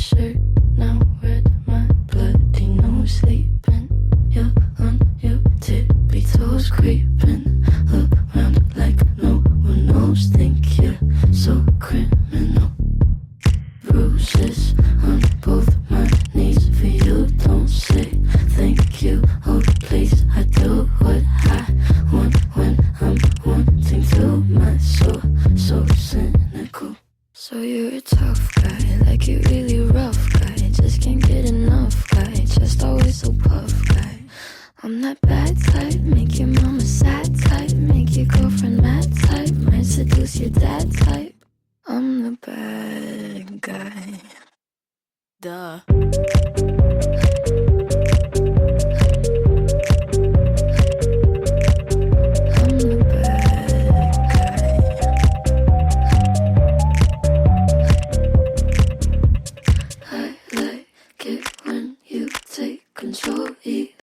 shirt, now red, my bloody nose sleeping. You're on your tippy toes, creeping around like no one knows. Think you're so criminal. Bruises on both my knees for you. Don't say thank you. Oh, please, I do what I want when I'm wanting to. My soul, so cynical. So you're a tough guy, like you really rough guy. Just can't get enough guy, just always so puff guy. I'm that bad type, make your mama sad type, make your girlfriend mad type, might seduce your dad type. I'm the bad guy. Duh.